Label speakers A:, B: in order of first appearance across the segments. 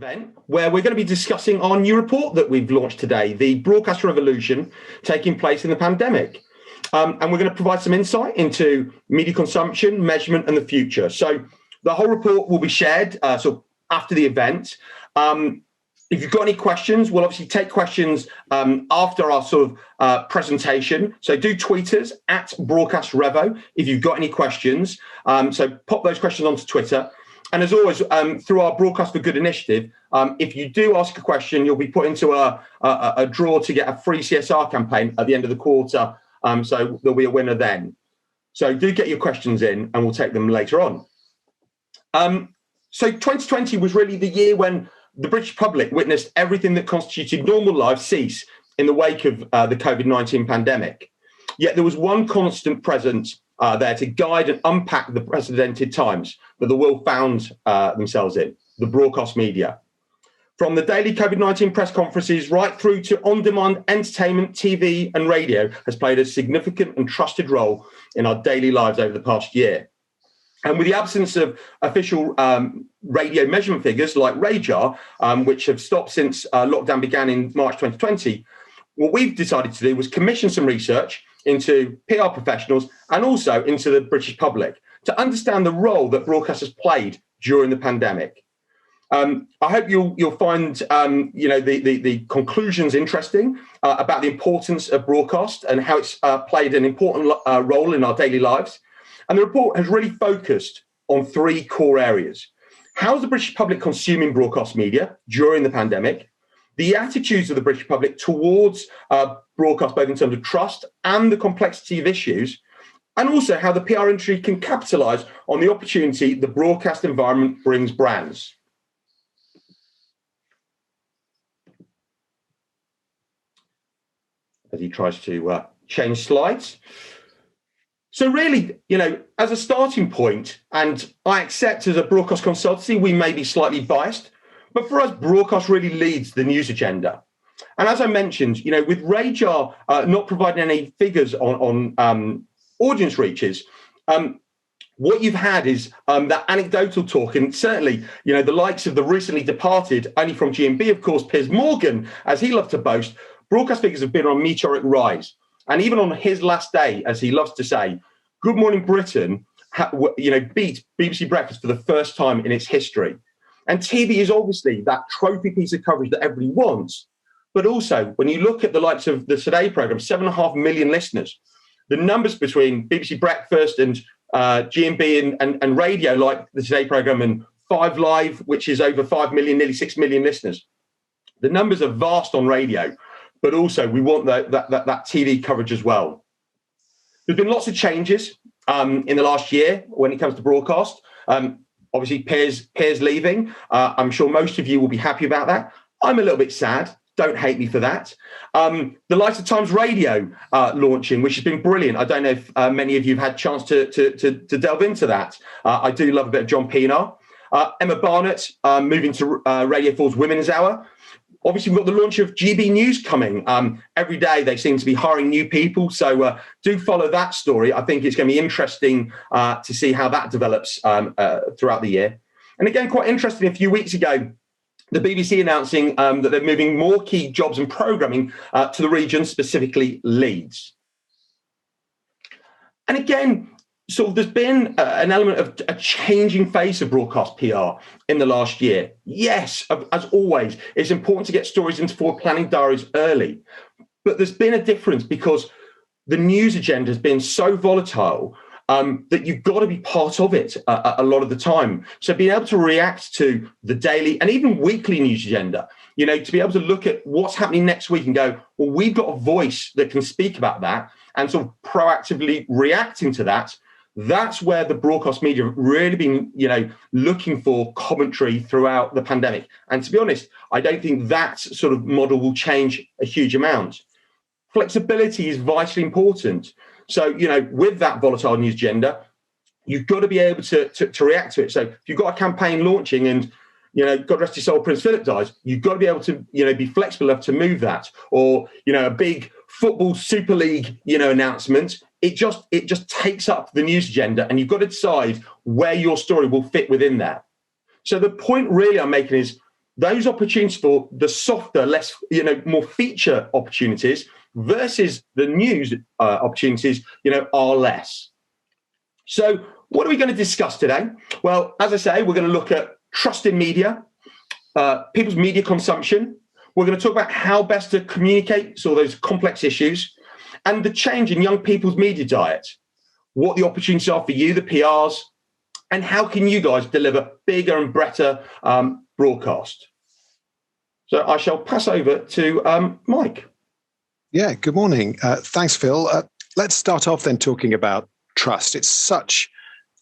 A: event where we're going to be discussing our new report that we've launched today, the Broadcast Revolution taking place in the pandemic. And we're going to provide some insight into media consumption, measurement, and the future. So the whole report will be shared after the event. If you've got any questions, we'll obviously take questions after our presentation. So do tweet us at BroadcastRevo if you've got any questions. So pop those questions onto Twitter. And as always, through our Broadcast for Good initiative, if you do ask a question, you'll be put into a draw to get a free CSR campaign at the end of the quarter. So there'll be a winner then. So do get your questions in and we'll take them later on. So 2020 was really the year when the British public witnessed everything that constituted normal life cease in the wake of the COVID-19 pandemic. Yet there was one constant present there to guide and unpack the precedented times that the world found themselves in, the broadcast media. From the daily COVID-19 press conferences right through to on-demand entertainment, TV and radio has played a significant and trusted role in our daily lives over the past year. And with the absence of official radio measurement figures like Radar, which have stopped since lockdown began in March 2020, what we've decided to do was commission some research into PR professionals and also into the British public to understand the role that broadcasters played during the pandemic. I hope you'll find the conclusions interesting about the importance of broadcast and how it's played an important role in our daily lives. And the report has really focused on three core areas. How's the British public consuming broadcast media during the pandemic? The attitudes of the British public towards broadcast, both in terms of trust and the complexity of issues, and also how the PR industry can capitalise on the opportunity the broadcast environment brings brands. As he tries to change slides. So really, as a starting point, and I accept as a broadcast consultancy, we may be slightly biased, but for us, broadcast really leads the news agenda. And as I mentioned, with Radar not providing any figures on audience reaches, what you've had is that anecdotal talk, and certainly, the likes of the recently departed, only from GMB, of course, Piers Morgan, as he loved to boast, broadcast figures have been on a meteoric rise. And even on his last day, as he loves to say, Good Morning Britain, beat BBC Breakfast for the first time in its history. And TV is obviously that trophy piece of coverage that everybody wants. But also, when you look at the likes of the Today programme, 7.5 million listeners, the numbers between BBC Breakfast and GMB and radio, like the Today programme, and 5 Live, which is over 5 million, nearly 6 million listeners. The numbers are vast on radio. But also we want that TV coverage as well. There's been lots of changes in the last year when it comes to broadcast. Obviously, Piers leaving. I'm sure most of you will be happy about that. I'm a little bit sad. Don't hate me for that. The Light of Times Radio launching, which has been brilliant. I don't know if many of you have had a chance to delve into that. I do love a bit of John Pienaar. Emma Barnett moving to Radio 4's Women's Hour. Obviously, we've got the launch of GB News coming. Every day they seem to be hiring new people. So do follow that story. I think it's going to be interesting to see how that develops throughout the year. And again, quite interesting, a few weeks ago, the BBC announcing that they're moving more key jobs and programming to the region, specifically Leeds. And again, there's been an element of a changing face of broadcast PR in the last year. Yes, as always, it's important to get stories into forward planning diaries early. But there's been a difference because the news agenda has been so volatile that you've got to be part of it a lot of the time. So being able to react to the daily and even weekly news agenda, to be able to look at what's happening next week and go, well, we've got a voice that can speak about that and sort of proactively reacting to that. That's where the broadcast media have really been, looking for commentary throughout the pandemic. And to be honest, I don't think that sort of model will change a huge amount. Flexibility is vitally important. So, with that volatile news agenda, you've got to be able to react to it. So if you've got a campaign launching and, God rest his soul, Prince Philip dies, you've got to be able to, be flexible enough to move that. Or, a big football Super League, announcement. It just takes up the news agenda, and you've got to decide where your story will fit within that. So the point really I'm making is those opportunities for the softer, less, more feature opportunities versus the news opportunities, are less. So what are we going to discuss today? Well, as I say, we're going to look at trust in media, people's media consumption. We're going to talk about how best to communicate so those complex issues and the change in young people's media diet, what the opportunities are for you, the PRs, and how can you guys deliver bigger and better broadcast. So I shall pass over to Mike.
B: Yeah, good morning. Thanks, Phil. Let's start off then talking about trust. It's such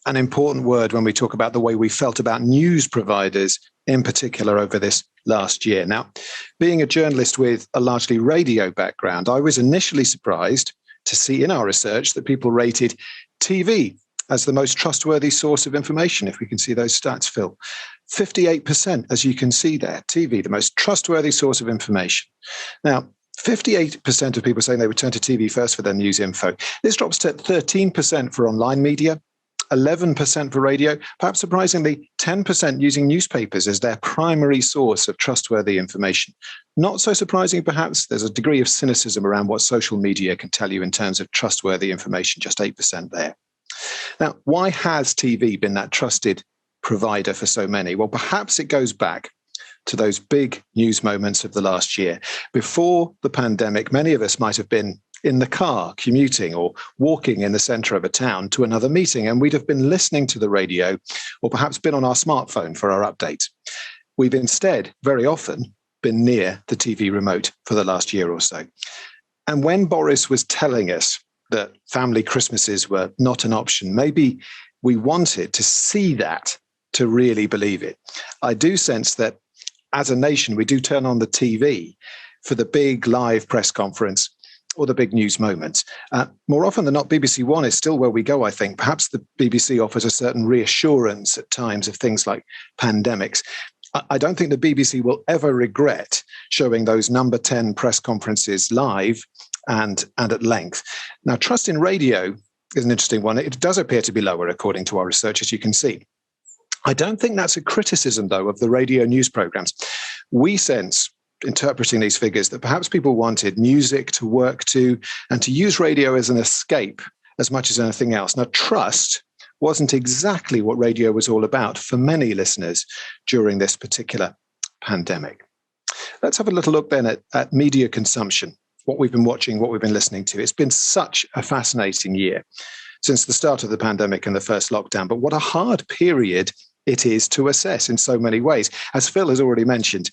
B: an important word when we talk about the way we felt about news providers in particular over this last year. Now, being a journalist with a largely radio background, I was initially surprised to see in our research that people rated TV as the most trustworthy source of information, if we can see those stats, Phil. 58%, as you can see there, TV, the most trustworthy source of information. Now, 58% of people saying they would turn to TV first for their news info. This drops to 13% for online media, 11% for radio, perhaps surprisingly, 10% using newspapers as their primary source of trustworthy information. Not so surprising, perhaps, there's a degree of cynicism around what social media can tell you in terms of trustworthy information, just 8% there. Now, why has TV been that trusted provider for so many? Well, perhaps it goes back to those big news moments of the last year. Before the pandemic, many of us might have been in the car, commuting or walking in the centre of a town to another meeting, and we'd have been listening to the radio or perhaps been on our smartphone for our updates. We've instead, very often, been near the TV remote for the last year or so. And when Boris was telling us that family Christmases were not an option, maybe we wanted to see that to really believe it. I do sense that as a nation, we do turn on the TV for the big live press conference or the big news moments. More often than not, BBC One is still where we go, I think. Perhaps the BBC offers a certain reassurance at times of things like pandemics. I don't think the BBC will ever regret showing those number 10 press conferences live and at length. Now, trust in radio is an interesting one. It does appear to be lower, according to our research, as you can see. I don't think that's a criticism, though, of the radio news programs. We sense, interpreting these figures, that perhaps people wanted music to work to and to use radio as an escape as much as anything else. Now, trust wasn't exactly what radio was all about for many listeners during this particular pandemic. Let's have a little look then at media consumption, what we've been watching, what we've been listening to. It's been such a fascinating year since the start of the pandemic and the first lockdown, but what a hard period it is to assess in so many ways. As Phil has already mentioned,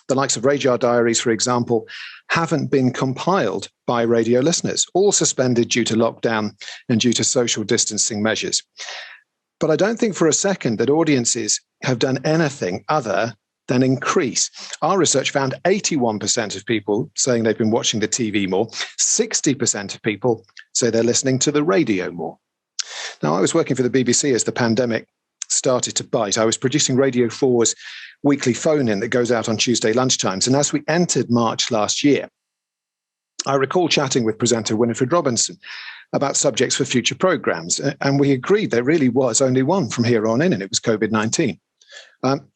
B: the likes of Radar Diaries, for example, haven't been compiled by radio listeners, all suspended due to lockdown and due to social distancing measures. But I don't think for a second that audiences have done anything other than increase. Our research found 81% of people saying they've been watching the TV more, 60% of people say they're listening to the radio more. Now, I was working for the BBC as the pandemic started to bite. I was producing Radio 4's weekly phone-in that goes out on Tuesday lunchtimes. And as we entered March last year, I recall chatting with presenter Winifred Robinson about subjects for future programmes. And we agreed there really was only one from here on in, and it was COVID-19.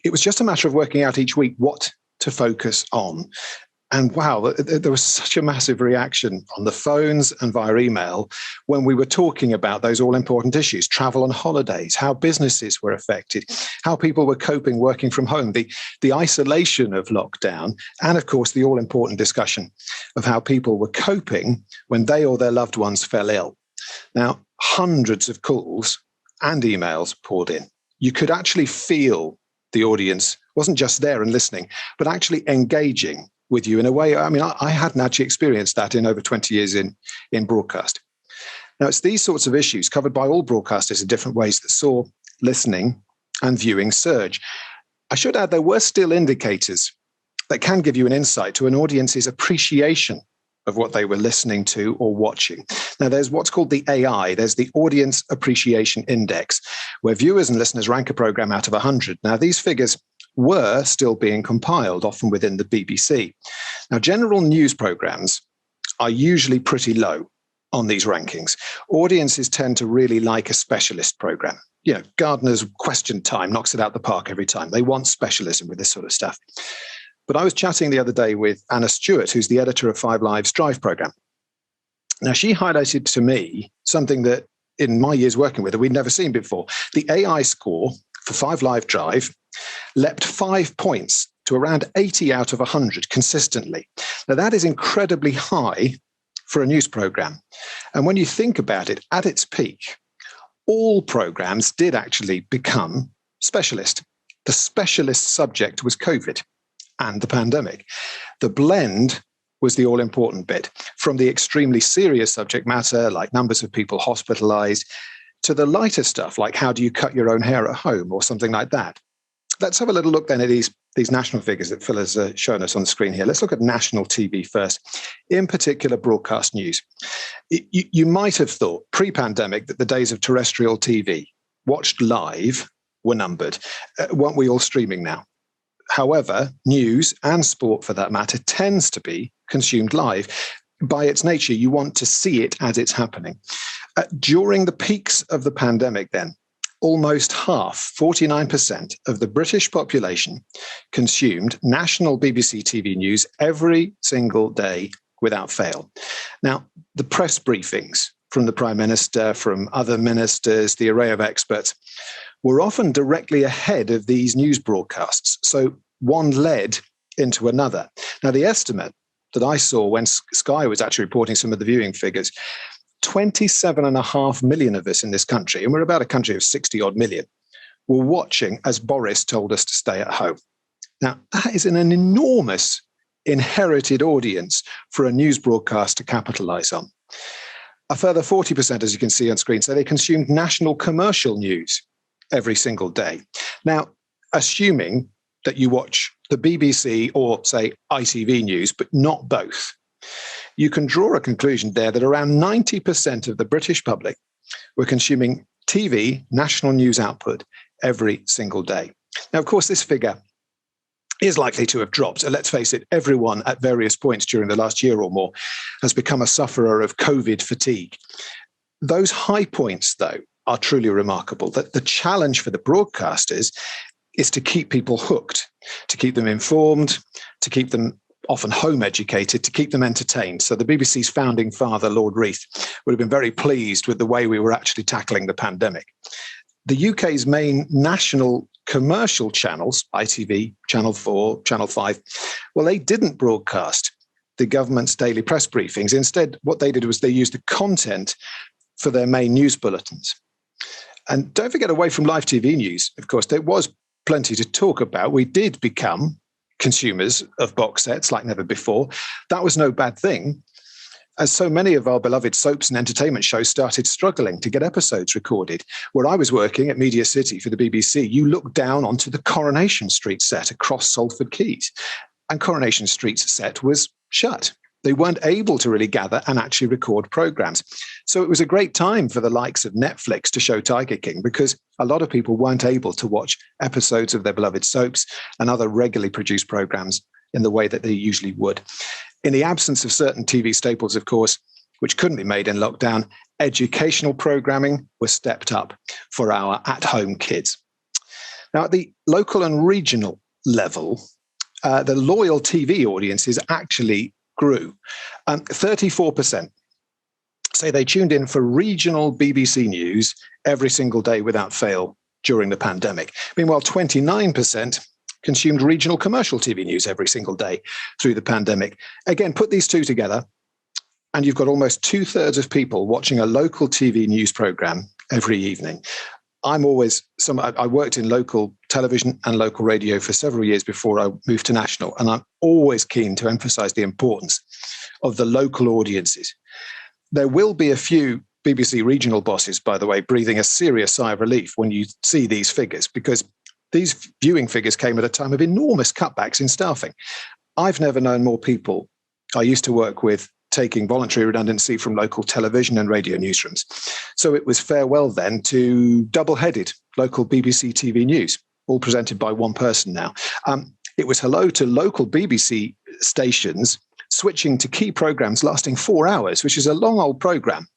B: It was just a matter of working out each week what to focus on. And wow, there was such a massive reaction on the phones and via email when we were talking about those all-important issues, travel and holidays, how businesses were affected, how people were coping working from home, the isolation of lockdown, and of course, the all-important discussion of how people were coping when they or their loved ones fell ill. Now, hundreds of calls and emails poured in. You could actually feel the audience wasn't just there and listening, but actually engaging with you in a way. I mean, I hadn't actually experienced that in over 20 years in broadcast. Now, it's these sorts of issues covered by all broadcasters in different ways that saw listening and viewing surge. I should add, there were still indicators that can give you an insight to an audience's appreciation of what they were listening to or watching. Now, there's what's called the AI. There's the Audience Appreciation Index, where viewers and listeners rank a program out of 100. Now, these figures were still being compiled, often within the BBC. Now, general news programs are usually pretty low on these rankings. Audiences tend to really like a specialist program. Gardner's question time knocks it out the park every time. They want specialism with this sort of stuff. But I was chatting the other day with Anna Stewart, who's the editor of Five Live's Drive program. Now, she highlighted to me something that in my years working with her, we'd never seen before. The AI score for Five Live Drive leapt 5 points to around 80 out of 100 consistently. Now, that is incredibly high for a news program. And when you think about it, at its peak, all programs did actually become specialist. The specialist subject was COVID and the pandemic. The blend was the all-important bit, from the extremely serious subject matter, like numbers of people hospitalized, to the lighter stuff, like how do you cut your own hair at home or something like that. Let's have a little look then at these national figures that Phil has shown us on the screen here. Let's look at national TV first, in particular broadcast news. You might have thought pre-pandemic that the days of terrestrial TV watched live were numbered. Weren't we all streaming now? However, news and sport, for that matter, tends to be consumed live. By its nature, you want to see it as it's happening. During the peaks of the pandemic, then, almost half, 49% of the British population consumed national BBC TV news every single day without fail. Now, the press briefings from the Prime Minister, from other ministers, the array of experts, were often directly ahead of these news broadcasts. So one led into another. Now, the estimate that I saw when Sky was actually reporting some of the viewing figures, 27.5 million of us in this country, and we're about a country of 60 odd million, were watching as Boris told us to stay at home. Now, that is an enormous inherited audience for a news broadcast to capitalize on. A further 40%, as you can see on screen, say they consumed national commercial news every single day. Now, assuming that you watch the BBC or, say, ITV News, but not both, you can draw a conclusion there that around 90% of the British public were consuming TV, national news output, every single day. Now, of course, this figure is likely to have dropped. Let's face it, everyone at various points during the last year or more has become a sufferer of COVID fatigue. Those high points, though, are truly remarkable. That the challenge for the broadcasters is to keep people hooked, to keep them informed, to keep them often home educated, to keep them entertained. So the BBC's founding father, Lord Reith, would have been very pleased with the way we were actually tackling the pandemic. The UK's main national commercial channels, ITV, Channel 4, Channel 5, well, they didn't broadcast the government's daily press briefings. Instead, what they did was they used the content for their main news bulletins. And don't forget, away from live TV news, of course, there was plenty to talk about. We did become consumers of box sets like never before. That was no bad thing, as so many of our beloved soaps and entertainment shows started struggling to get episodes recorded. Where I was working at Media City for the BBC, you looked down onto the Coronation Street set across Salford Quays, and Coronation Street's set was shut. They weren't able to really gather and actually record programs. So it was a great time for the likes of Netflix to show Tiger King, because a lot of people weren't able to watch episodes of their beloved soaps and other regularly produced programs in the way that they usually would. In the absence of certain TV staples, of course, which couldn't be made in lockdown, educational programming was stepped up for our at-home kids. Now, at the local and regional level, the loyal TV audiences actually grew. 34% say they tuned in for regional BBC news every single day without fail during the pandemic. Meanwhile, 29% consumed regional commercial TV news every single day through the pandemic. Again, put these two together, and you've got almost 2/3 of people watching a local TV news program every evening. I worked in local television and local radio for several years before I moved to national, and I'm always keen to emphasize the importance of the local audiences. There will be a few BBC regional bosses, by the way, breathing a serious sigh of relief when you see these figures, because these viewing figures came at a time of enormous cutbacks in staffing. I've never known more people I used to work with taking voluntary redundancy from local television and radio newsrooms. So it was farewell then to double-headed local BBC TV news, all presented by one person now. It was hello to local BBC stations switching to key programs lasting 4 hours, which is a long old program.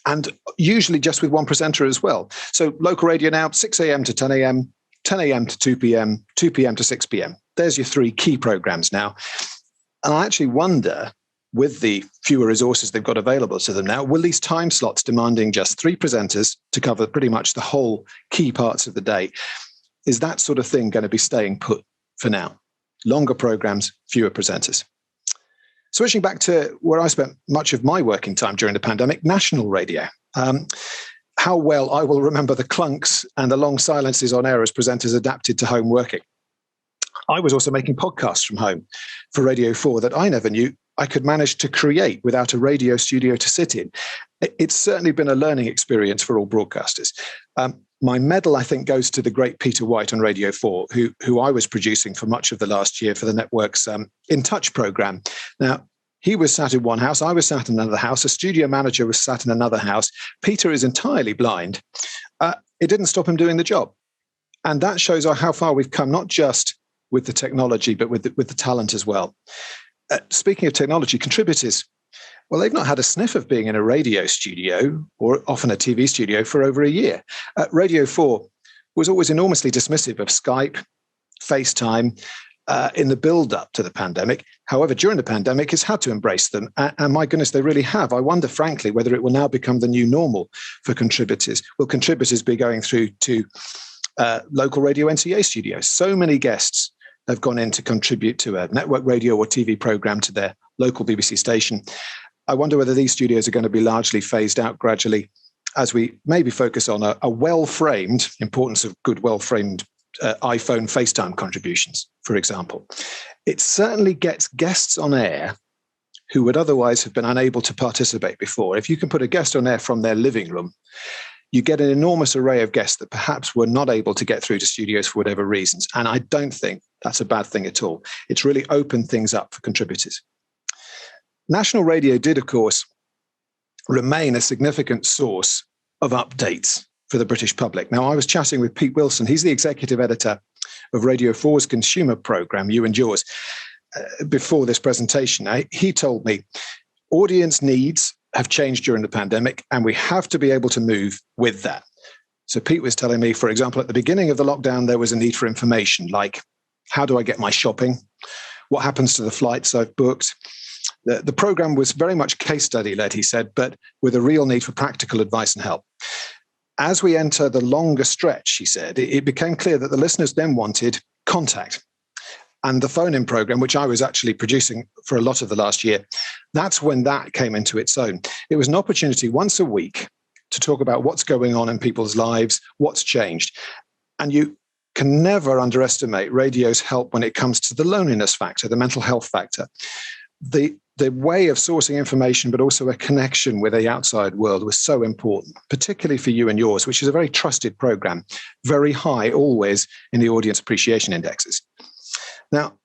B: and usually just with one presenter as well. So local radio now, 6 a.m. to 10 a.m., 10 a.m. to 2 p.m., 2 p.m. to 6 p.m. There's your three key programs now. And I actually wonder, with the fewer resources they've got available to them now, will these time slots demanding just three presenters to cover pretty much the whole key parts of the day, is that sort of thing going to be staying put for now? Longer programs, fewer presenters. Switching back to where I spent much of my working time during the pandemic, national radio. How well I will remember the clunks and the long silences on air as presenters adapted to home working. I was also making podcasts from home for Radio 4 that I never knew I could manage to create without a radio studio to sit in. It's certainly been a learning experience for all broadcasters. My medal, I think, goes to the great Peter White on Radio 4, who I was producing for much of the last year for the network's In Touch programme. Now, he was sat in one house, I was sat in another house, a studio manager was sat in another house. Peter is entirely blind. It didn't stop him doing the job. And that shows how far we've come, not just with the technology, but with the talent as well. Speaking of technology, contributors, well, they've not had a sniff of being in a radio studio or often a TV studio for over a year. Radio 4 was always enormously dismissive of Skype, FaceTime in the build-up to the pandemic. However, during the pandemic, it's had to embrace them. And my goodness, they really have. I wonder, frankly, whether it will now become the new normal for contributors. Will contributors be going through to local radio NCA studios? So many guests have gone in to contribute to a network radio or TV program to their local BBC station. I wonder whether these studios are going to be largely phased out gradually as we maybe focus on a well-framed, importance of good well-framed iPhone FaceTime contributions, for example. It certainly gets guests on air who would otherwise have been unable to participate before. If you can put a guest on air from their living room, you get an enormous array of guests that perhaps were not able to get through to studios for whatever reasons. And I don't think that's a bad thing at all. It's really opened things up for contributors. National radio did, of course, remain a significant source of updates for the British public. Now, I was chatting with Pete Wilson. He's the executive editor of Radio 4's consumer programme, You and Yours, before this presentation. He told me audience needs have changed during the pandemic, and we have to be able to move with that. So Pete was telling me, for example, at the beginning of the lockdown, there was a need for information like, how do I get my shopping? What happens to the flights I've booked? The program was very much case study led, he said, but with a real need for practical advice and help. As we enter the longer stretch, he said, it became clear that the listeners then wanted contact. And the phone-in program, which I was actually producing for a lot of the last year, that's when that came into its own. It was an opportunity once a week to talk about what's going on in people's lives, what's changed. And you can never underestimate radio's help when it comes to the loneliness factor, the mental health factor. The way of sourcing information, but also a connection with the outside world was so important, particularly for You and Yours, which is a very trusted program, very high always in the audience appreciation indexes. Now,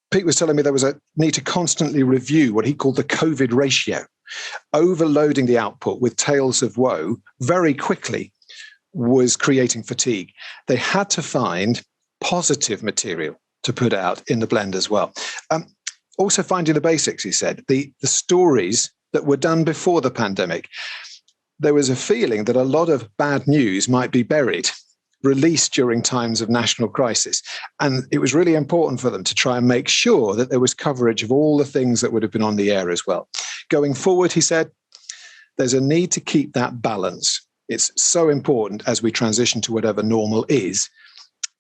B: Pete was telling me there was a need to constantly review what he called the COVID ratio. Overloading the output with tales of woe very quickly was creating fatigue. They had to find positive material to put out in the blend as well. Also finding the basics, he said, the stories that were done before the pandemic. There was a feeling that a lot of bad news might be buried, released during times of national crisis. And it was really important for them to try and make sure that there was coverage of all the things that would have been on the air as well. Going forward, he said, there's a need to keep that balance. It's so important as we transition to whatever normal is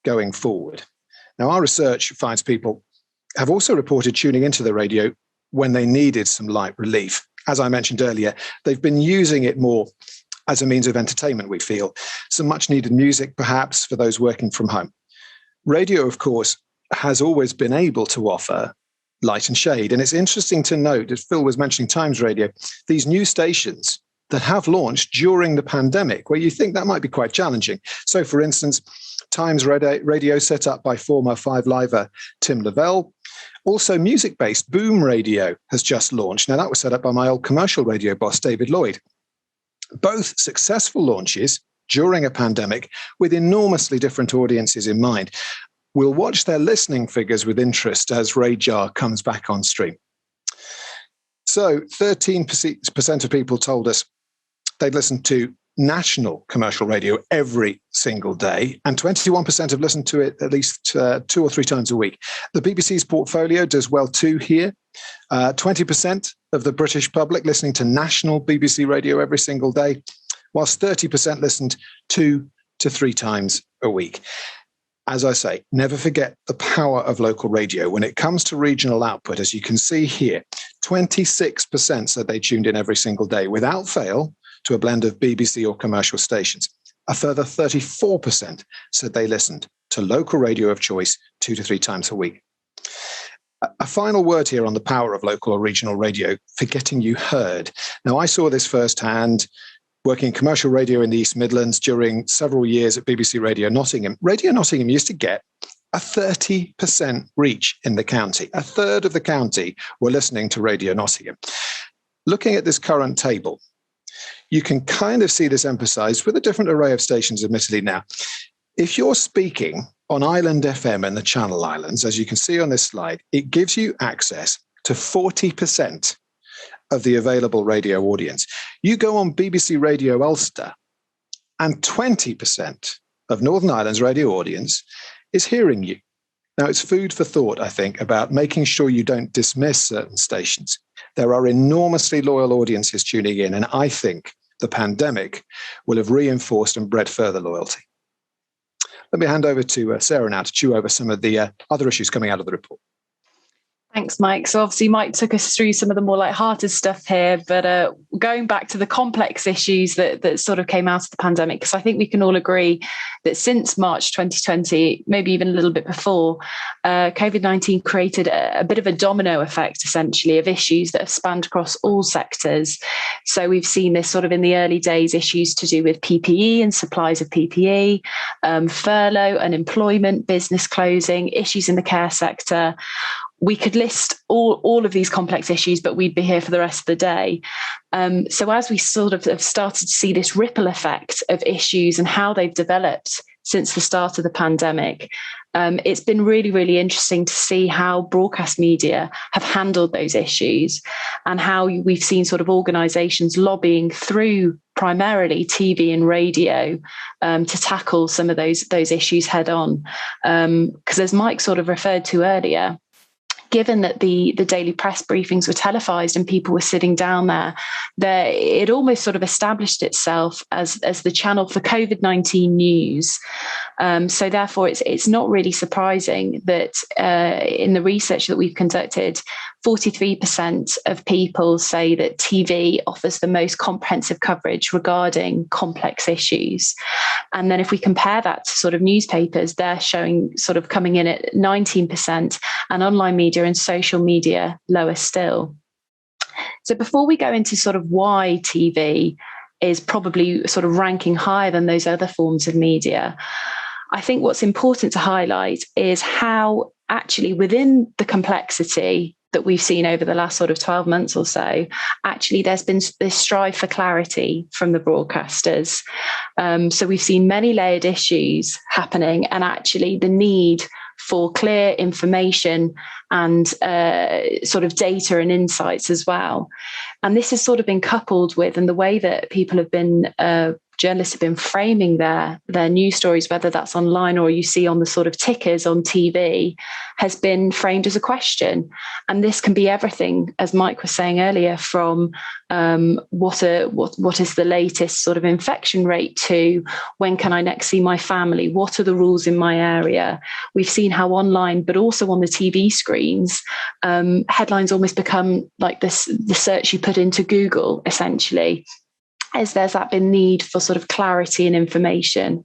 B: going forward. Now, our research finds people have also reported tuning into the radio when they needed some light relief. As I mentioned earlier, they've been using it more as a means of entertainment, we feel. Some much needed music, perhaps, for those working from home. Radio, of course, has always been able to offer light and shade. And it's interesting to note, as Phil was mentioning Times Radio, these new stations that have launched during the pandemic, where you think that might be quite challenging. So, for instance, Times Radio set up by former Five Liver Tim Lavelle. Also, music-based Boom Radio has just launched. Now, that was set up by my old commercial radio boss, David Lloyd. Both successful launches during a pandemic with enormously different audiences in mind. We'll watch their listening figures with interest as Radar comes back on stream. So 13% of people told us they'd listened to national commercial radio every single day, and 21% have listened to it at least 2 or 3 times a week. The BBC's portfolio does well too here. 20% of the British public listening to national BBC radio every single day, whilst 30% listened 2 to 3 times a week. As I say, never forget the power of local radio. When it comes to regional output, as you can see here, 26% said they tuned in every single day without fail to a blend of BBC or commercial stations. A further 34% said they listened to local radio of choice 2 to 3 times a week. A final word here on the power of local or regional radio for getting you heard. Now, I saw this firsthand working in commercial radio in the East Midlands during several years at BBC Radio Nottingham. Radio Nottingham used to get a 30% reach in the county. A third of the county were listening to Radio Nottingham. Looking at this current table, you can kind of see this emphasized with a different array of stations, admittedly now. If you're speaking on Island FM in the Channel Islands, as you can see on this slide, it gives you access to 40% of the available radio audience. You go on BBC Radio Ulster, and 20% of Northern Ireland's radio audience is hearing you. Now, it's food for thought, I think, about making sure you don't dismiss certain stations. There are enormously loyal audiences tuning in, and I think the pandemic will have reinforced and bred further loyalty. Let me hand over to Sarah now to chew over some of the other issues coming out of the report.
C: Thanks, Mike. So obviously Mike took us through some of the more light-hearted stuff here, but going back to the complex issues that sort of came out of the pandemic, because I think we can all agree that since March 2020, maybe even a little bit before, COVID-19 created a bit of a domino effect, essentially, of issues that have spanned across all sectors. So we've seen this sort of in the early days, issues to do with PPE and supplies of PPE, furlough, unemployment, business closing, issues in the care sector. We could list all of these complex issues, but we'd be here for the rest of the day. So as we sort of have started to see this ripple effect of issues and how they've developed since the start of the pandemic, it's been really, really interesting to see how broadcast media have handled those issues and how we've seen sort of organisations lobbying through primarily TV and radio to tackle some of those issues head on. Because as Mike sort of referred to earlier, given that the daily press briefings were televised and people were sitting down there, it almost sort of established itself as the channel for COVID-19 news. So therefore, it's not really surprising that in the research that we've conducted, 43% of people say that TV offers the most comprehensive coverage regarding complex issues. And then if we compare that to sort of newspapers, they're showing sort of coming in at 19%, and online media and social media lower still. So before we go into sort of why TV is probably sort of ranking higher than those other forms of media, I think what's important to highlight is how actually within the complexity that we've seen over the last sort of 12 months or so, actually there's been this strive for clarity from the broadcasters. So we've seen many layered issues happening, and actually the need for clear information and sort of data and insights as well. And this has sort of been coupled with, and the way that people have been journalists have been framing their news stories, whether that's online or you see on the sort of tickers on TV, has been framed as a question. And this can be everything, as Mike was saying earlier, from what is the latest sort of infection rate to when can I next see my family? What are the rules in my area? We've seen how online, but also on the TV screens, headlines almost become like the search you put into Google, essentially, as there's that been need for sort of clarity and information.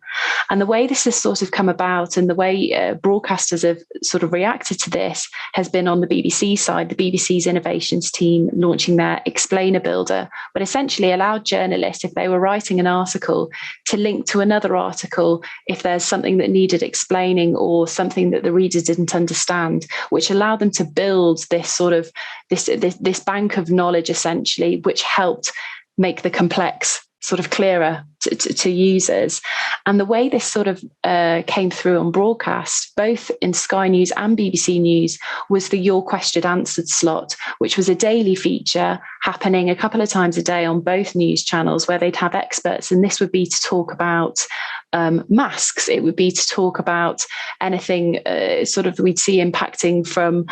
C: And the way this has sort of come about and the way broadcasters have sort of reacted to this has been on the BBC side, the BBC's innovations team launching their Explainer Builder, but essentially allowed journalists, if they were writing an article, to link to another article if there's something that needed explaining or something that the reader didn't understand, which allowed them to build this sort of this bank of knowledge, essentially, which helped make the complex sort of clearer to users. And the way this sort of came through on broadcast, both in Sky News and BBC News, was the Your Question Answered slot, which was a daily feature happening a couple of times a day on both news channels, where they'd have experts, and this would be to talk about masks. It would be to talk about anything sort of we'd see impacting from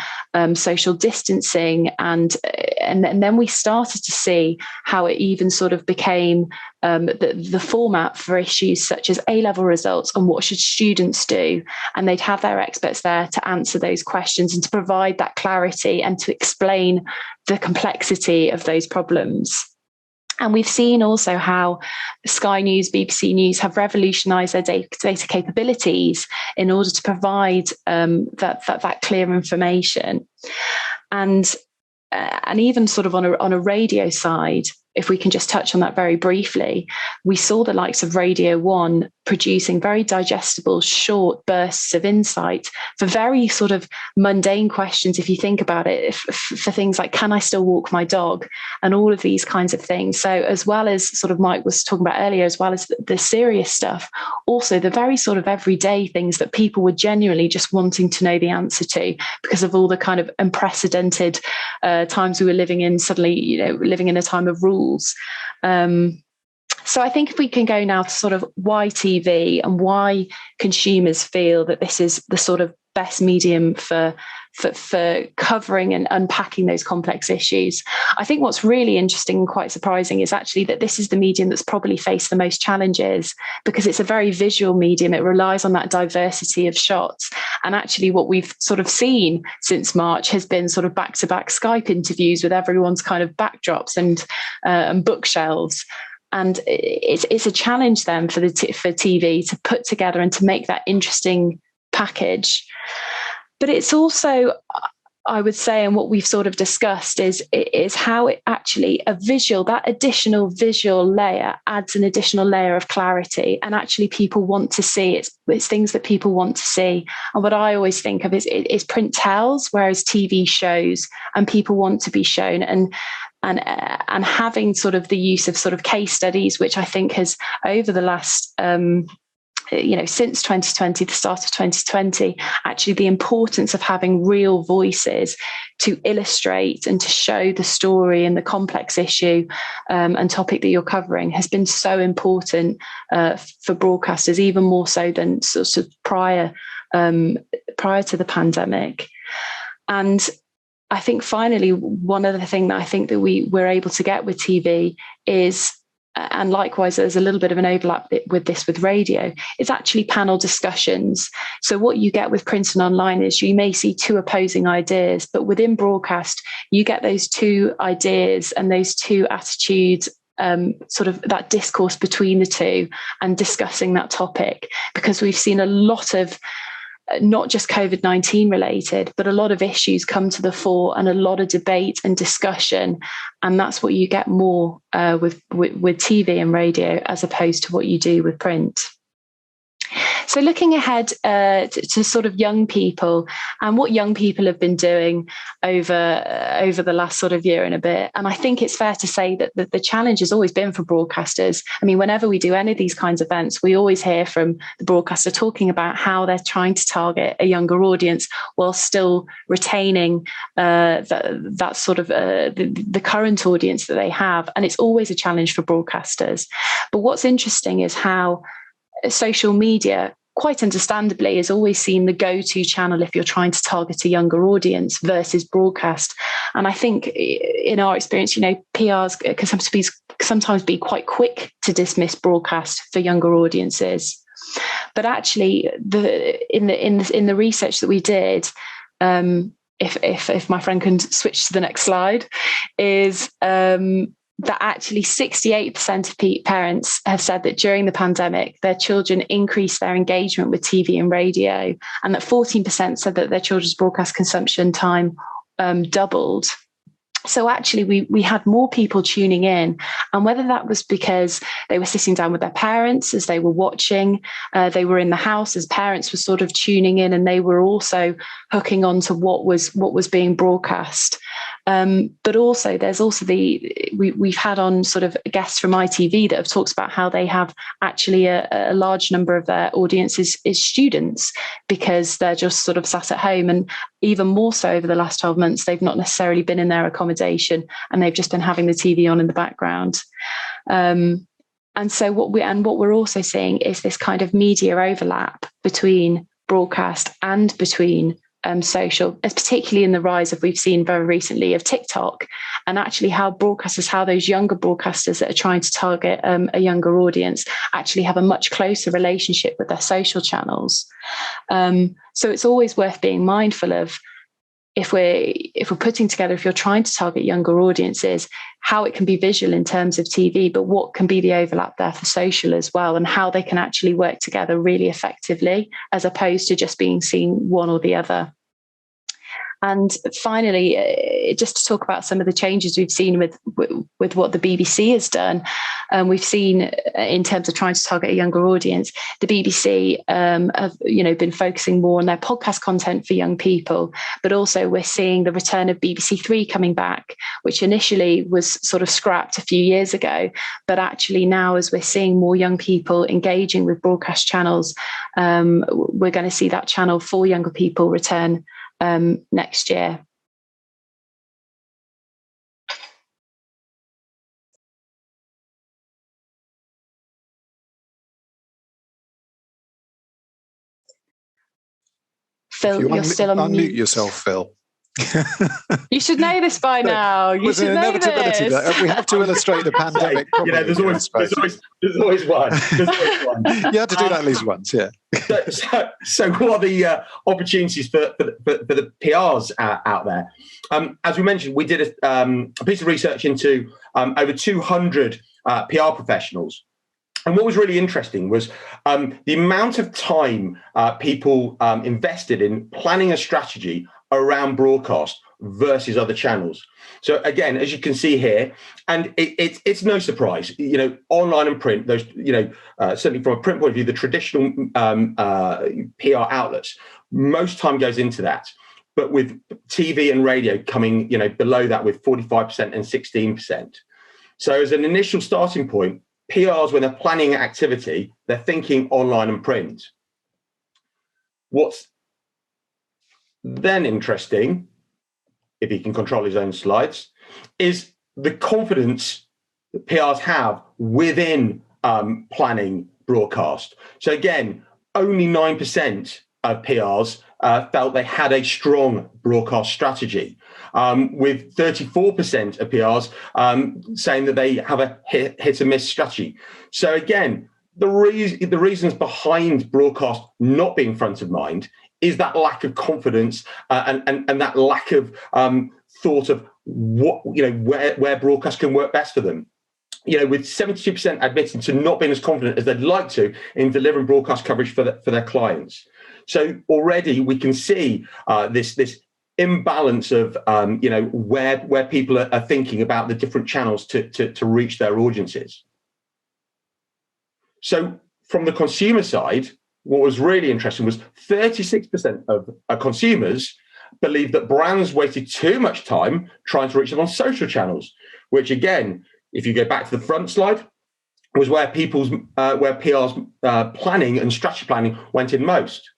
C: social distancing, and then we started to see how it even sort of became the format for issues such as A-level results and what should students do, and they'd have their experts there to answer those questions and to provide that clarity and to explain the complexity of those problems. And we've seen also how Sky News, BBC News have revolutionised their data capabilities in order to provide that clear information. And even sort of on a radio side, if we can just touch on that very briefly, we saw the likes of Radio 1 producing very digestible, short bursts of insight for very sort of mundane questions, if you think about it, for things like, can I still walk my dog? And all of these kinds of things. So as well as sort of Mike was talking about earlier, as well as the serious stuff, also the very sort of everyday things that people were genuinely just wanting to know the answer to because of all the kind of unprecedented times we were living in, suddenly, living in a time of rules. So I think if we can go now to sort of why TV and why consumers feel that this is the sort of best medium for covering and unpacking those complex issues. I think what's really interesting and quite surprising is actually that this is the medium that's probably faced the most challenges, because it's a very visual medium. It relies on that diversity of shots. And actually what we've sort of seen since March has been sort of back-to-back Skype interviews with everyone's kind of backdrops and bookshelves. And it's a challenge then for TV to put together and to make that interesting package. But it's also, I would say, and what we've sort of discussed is how it actually, that additional visual layer adds an additional layer of clarity, and actually people want to see it's things that people want to see. And what I always think of is print tells, whereas TV shows, and people want to be shown. And having sort of the use of sort of case studies, which I think has over the last since 2020, the start of 2020, actually the importance of having real voices to illustrate and to show the story and the complex issue and topic that you're covering has been so important for broadcasters, even more so than sort of prior to the pandemic. And I think finally, one other thing that I think that we're able to get with TV is, and likewise, there's a little bit of an overlap with radio, it's actually panel discussions. So what you get with print and online is you may see two opposing ideas, but within broadcast, you get those two ideas and those two attitudes, sort of that discourse between the two and discussing that topic, because we've seen a lot of not just COVID-19 related, but a lot of issues come to the fore and a lot of debate and discussion. And that's what you get more with TV and radio as opposed to what you do with print. So looking ahead to sort of young people and what young people have been doing over the last sort of year and a bit. And I think it's fair to say that the challenge has always been for broadcasters. I mean, whenever we do any of these kinds of events, we always hear from the broadcaster talking about how they're trying to target a younger audience while still retaining that sort of the current audience that they have. And it's always a challenge for broadcasters. But what's interesting is how social media, quite understandably, is always seen the go-to channel if you're trying to target a younger audience versus broadcast. And I think in our experience, PRs can sometimes be quite quick to dismiss broadcast for younger audiences. But actually, in the research that we did, if my friend can switch to the next slide, is that actually 68% of parents have said that during the pandemic, their children increased their engagement with TV and radio, and that 14% said that their children's broadcast consumption time doubled. So actually, we had more people tuning in, and whether that was because they were sitting down with their parents as they were watching, they were in the house as parents were sort of tuning in, and they were also hooking on to what was being broadcast. But also there's also we've had on sort of guests from ITV that have talked about how they have actually a large number of their audiences is students, because they're just sort of sat at home, and even more so over the last 12 months, they've not necessarily been in their accommodation and they've just been having the TV on in the background. And so what we're also seeing is this kind of media overlap between broadcast and between social, as particularly in the rise of, we've seen very recently, of TikTok, and actually how those younger broadcasters that are trying to target a younger audience actually have a much closer relationship with their social channels. So it's always worth being mindful of, if you're trying to target younger audiences, how it can be visual in terms of TV, but what can be the overlap there for social as well, and how they can actually work together really effectively, as opposed to just being seen one or the other. And finally, just to talk about some of the changes we've seen with what the BBC has done. We've seen, in terms of trying to target a younger audience, the BBC have been focusing more on their podcast content for young people, but also we're seeing the return of BBC Three coming back, which initially was sort of scrapped a few years ago, but actually now, as we're seeing more young people engaging with broadcast channels, we're going to see that channel for younger people return next year. Phil, you're still on mute.
B: Unmute yourself, Phil.
C: You should know this by now. You should know this.
B: We have to illustrate the pandemic.
A: There's always one. There's always one.
B: You have to do that at least once, yeah.
A: So what are the opportunities for the PRs out there? As we mentioned, we did a piece of research into over 200 PR professionals. And what was really interesting was the amount of time people invested in planning a strategy around broadcast versus other channels. So again, as you can see here, and it's no surprise, online and print, those, certainly from a print point of view, the traditional PR outlets, most time goes into that. But with TV and radio coming, below that with 45% and 16%. So as an initial starting point, PRs, when they're planning activity, they're thinking online and print. What's then interesting, if he can control his own slides, is the confidence that PRs have within planning broadcast. So again, only 9% of PRs felt they had a strong broadcast strategy, with 34% of PRs saying that they have a hit and miss strategy. So again, the reasons behind broadcast not being front of mind is that lack of confidence and that lack of thought of what, where broadcast can work best for them. With 72% admitting to not being as confident as they'd like to in delivering broadcast coverage for their clients. So already we can see this imbalance of where people are thinking about the different channels to reach their audiences. So from the consumer side, what was really interesting was 36% of consumers believe that brands wasted too much time trying to reach them on social channels, which again, if you go back to the front slide, was where PR's planning and strategy planning went in most.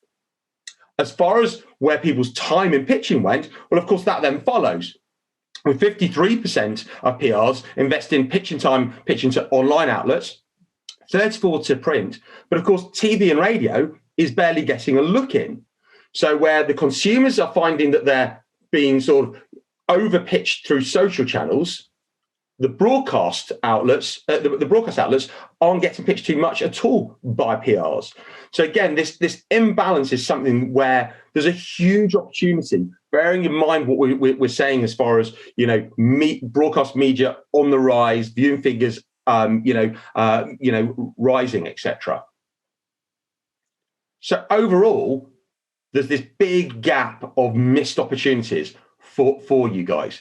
A: As far as where people's time in pitching went, well, of course, that then follows. With 53% of PRs invest in pitching to online outlets, 34% to print. But of course, TV and radio is barely getting a look in. So where the consumers are finding that they're being sort of over-pitched through social channels, the broadcast outlets aren't getting pitched too much at all by PRs. So again, this imbalance is something where there's a huge opportunity, bearing in mind what we're saying as far as broadcast media on the rise, viewing figures rising, etc. So overall, there's this big gap of missed opportunities for you guys,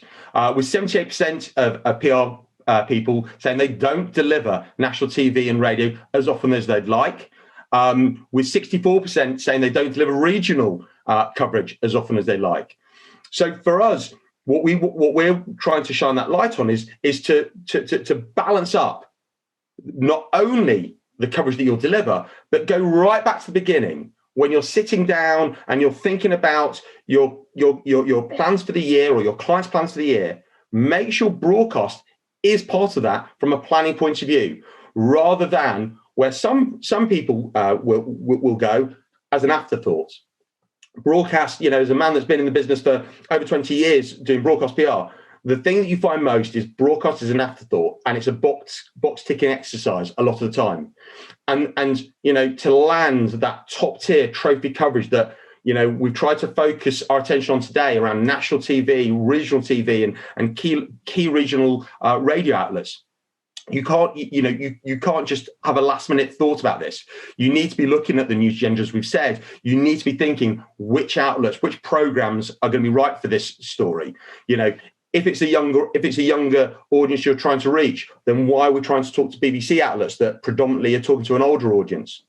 A: with 78% of PR people saying they don't deliver national TV and radio as often as they'd like, with 64% saying they don't deliver regional coverage as often as they like. So for us, what we're trying to shine that light on is to balance up not only the coverage that you'll deliver, but go right back to the beginning when you're sitting down and you're thinking about your plans for the year or your clients' plans for the year. Make sure broadcast is part of that from a planning point of view, rather than where some people will go as an afterthought. Broadcast, as a man that's been in the business for over 20 years doing broadcast PR, the thing that you find most is broadcast is an afterthought, and it's a box ticking exercise a lot of the time. And to land that top tier trophy coverage that we've tried to focus our attention on today around national TV, regional TV, and key regional radio outlets. You can't just have a last minute thought about this. You need to be looking at the news agenda, as we've said. You need to be thinking which outlets, which programs are going to be right for this story. If it's a younger audience you're trying to reach, then why are we trying to talk to BBC outlets that predominantly are talking to an older audience?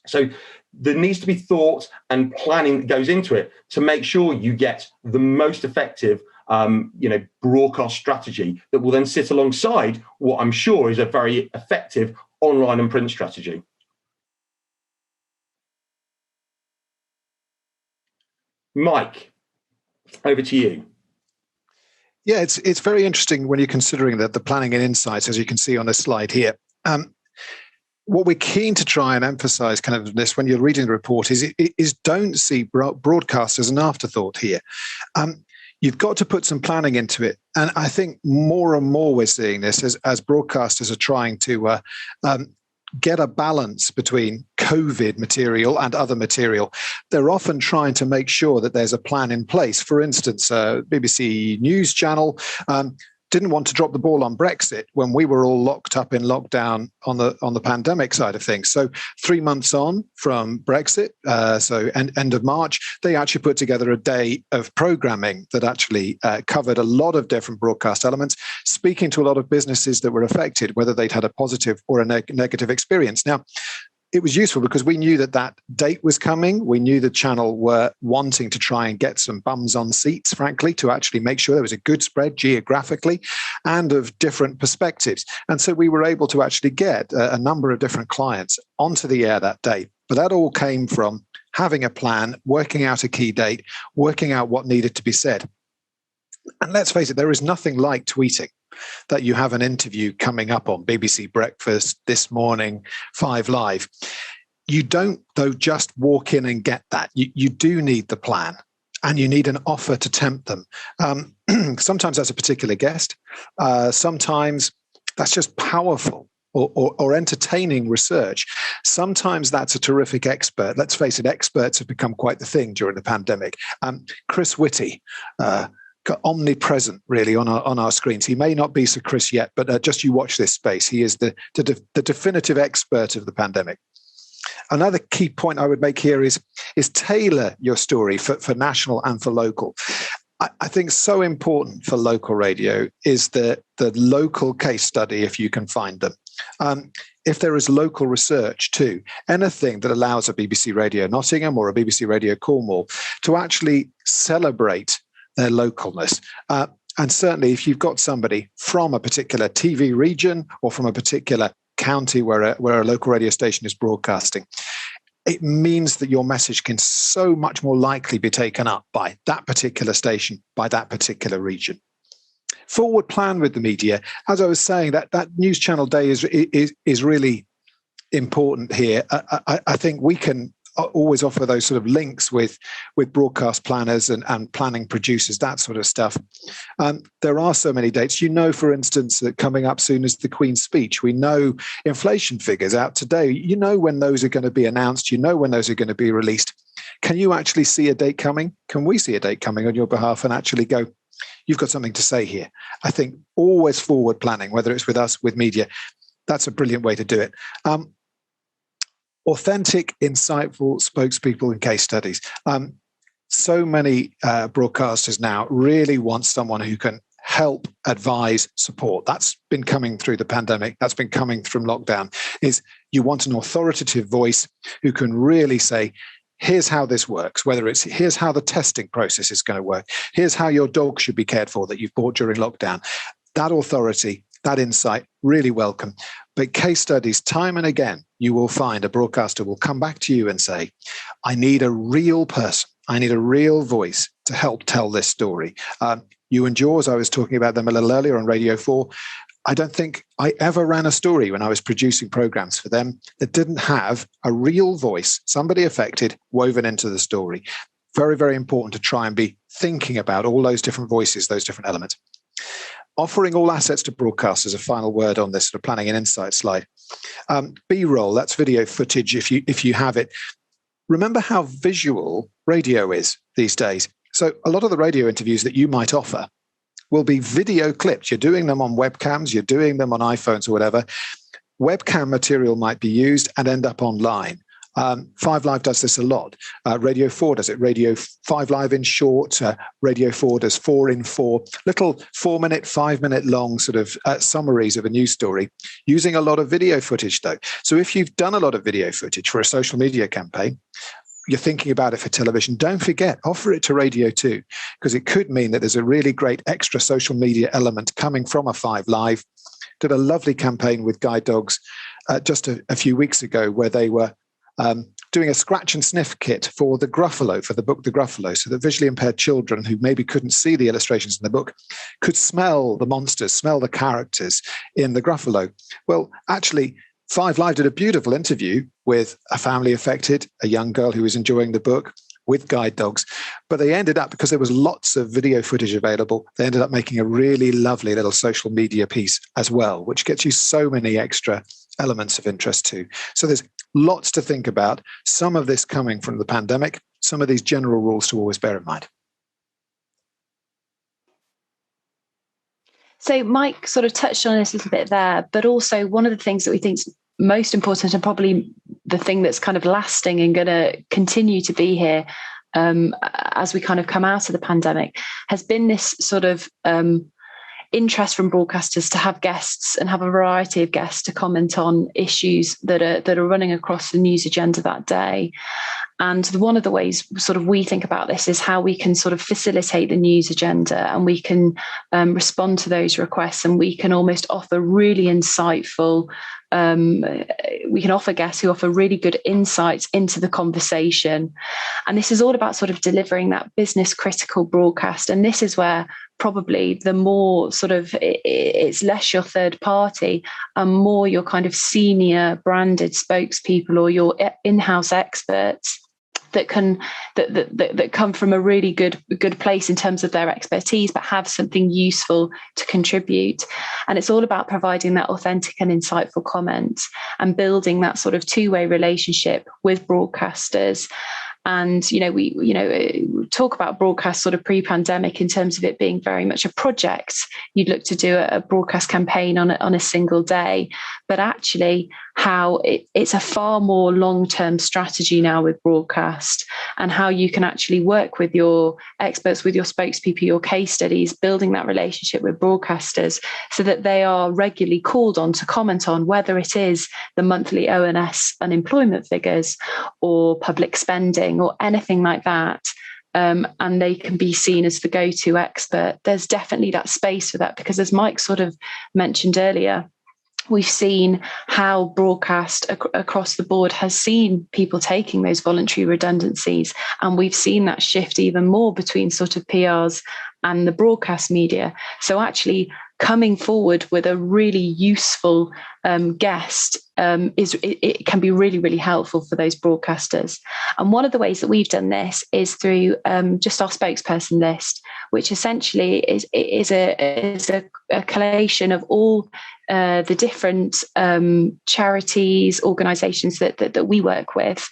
A: So there needs to be thought and planning that goes into it to make sure you get the most effective broadcast strategy that will then sit alongside what I'm sure is a very effective online and print strategy. Mike, over to you.
B: Yeah, it's very interesting when you're considering the planning and insights, as you can see on this slide here. What we're keen to try and emphasize kind of this when you're reading the report is don't see broadcast as an afterthought here. You've got to put some planning into it. And I think more and more we're seeing this as broadcasters are trying to get a balance between COVID material and other material. They're often trying to make sure that there's a plan in place. For instance, BBC News Channel didn't want to drop the ball on Brexit when we were all locked up in lockdown on the pandemic side of things. So 3 months on from Brexit, end of March, they actually put together a day of programming that actually covered a lot of different broadcast elements, speaking to a lot of businesses that were affected, whether they'd had a positive or a negative experience. Now, it was useful because we knew that date was coming. We knew the channel were wanting to try and get some bums on seats, frankly, to actually make sure there was a good spread geographically and of different perspectives. And so we were able to actually get a number of different clients onto the air that day. But that all came from having a plan, working out a key date, working out what needed to be said. And let's face it, there is nothing like tweeting that you have an interview coming up on BBC Breakfast, This Morning, 5 Live. You don't, though, just walk in and get that. You do need the plan, and you need an offer to tempt them. Sometimes that's a particular guest. Sometimes that's just powerful or entertaining research. Sometimes that's a terrific expert. Let's face it, experts have become quite the thing during the pandemic. Chris Whitty, omnipresent really on our screens. He may not be Sir Chris yet, but just you watch this space. He is the definitive expert of the pandemic. Another key point I would make here is tailor your story for national and for local. I think so important for local radio is the local case study, if you can find them. If there is local research too, anything that allows a BBC Radio Nottingham or a BBC Radio Cornwall to actually celebrate their localness. And certainly if you've got somebody from a particular TV region or from a particular county where a local radio station is broadcasting, it means that your message can so much more likely be taken up by that particular station, by that particular region. Forward plan with the media. As I was saying, that news channel day is really important here. I think we can always offer those sort of links with broadcast planners and planning producers, that sort of stuff. There are so many dates. For instance, that coming up soon is the Queen's speech. We know inflation figures out today. You know when those are going to be announced. You know when those are going to be released. Can you actually see a date coming? Can we see a date coming on your behalf and actually go, you've got something to say here? I think always forward planning, whether it's with us, with media, that's a brilliant way to do it. Authentic, insightful spokespeople and case studies. So many broadcasters now really want someone who can help, advise, support. That's been coming through the pandemic. That's been coming from lockdown. Is you want an authoritative voice who can really say, here's how this works, whether it's here's how the testing process is going to work, here's how your dog should be cared for that you've bought during lockdown. That authority, that insight, really welcome. But case studies, time and again, you will find a broadcaster will come back to you and say, I need a real person. I need a real voice to help tell this story. You and Jaws, I was talking about them a little earlier on Radio 4. I don't think I ever ran a story when I was producing programs for them that didn't have a real voice, somebody affected, woven into the story. Very, very important to try and be thinking about all those different voices, those different elements. Offering all assets to broadcasters, a final word on this sort of planning and insight slide. B-roll, that's video footage if you have it. Remember how visual radio is these days. So a lot of the radio interviews that you might offer will be video clips. You're doing them on webcams, you're doing them on iPhones or whatever. Webcam material might be used and end up online. 5 Live does this a lot. Radio 4 does it. Radio 5 Live in short. Radio 4 does 4 in 4. Little 4-minute, 5-minute long sort of summaries of a news story using a lot of video footage though. So if you've done a lot of video footage for a social media campaign, you're thinking about it for television, don't forget, offer it to Radio 2, because it could mean that there's a really great extra social media element coming from a 5 Live. Did a lovely campaign with guide dogs just a few weeks ago where they were doing a scratch and sniff kit for the Gruffalo, for the book The Gruffalo, so that visually impaired children who maybe couldn't see the illustrations in the book could smell the monsters, smell the characters in the Gruffalo. Well, actually, 5 Live did a beautiful interview with a family affected, a young girl who was enjoying the book with guide dogs. But they ended up, because there was lots of video footage available, they ended up making a really lovely little social media piece as well, which gets you so many extra elements of interest too. So there's lots to think about. Some of this coming from the pandemic, some of these general rules to always bear in mind.
C: So Mike sort of touched on this a little bit there, but also one of the things that we think is most important, and probably the thing that's kind of lasting and going to continue to be here as we kind of come out of the pandemic, has been this sort of interest from broadcasters to have guests and have a variety of guests to comment on issues that are running across the news agenda that day. And one of the ways sort of we think about this is how we can sort of facilitate the news agenda, and we can respond to those requests, and we can almost offer really insightful, we can offer guests who offer really good insights into the conversation. And this is all about sort of delivering that business critical broadcast. And this is where probably the more sort of it's less your third party and more your kind of senior branded spokespeople or your in-house experts that come from a really good place in terms of their expertise, but have something useful to contribute. And it's all about providing that authentic and insightful comment and building that sort of two-way relationship with broadcasters. And, we talk about broadcast sort of pre-pandemic in terms of it being very much a project. You'd look to do a broadcast campaign on a single day, but actually how it's a far more long-term strategy now with broadcast, and how you can actually work with your experts, with your spokespeople, your case studies, building that relationship with broadcasters so that they are regularly called on to comment on whether it is the monthly ONS unemployment figures or public spending or anything like that. And they can be seen as the go-to expert. There's definitely that space for that, because as Mike sort of mentioned earlier, we've seen how broadcast across the board has seen people taking those voluntary redundancies. And we've seen that shift even more between sort of PRs and the broadcast media. So actually coming forward with a really useful guest it can be really, really helpful for those broadcasters. And one of the ways that we've done this is through just our spokesperson list, which essentially is a collation of all the different charities, organisations that we work with.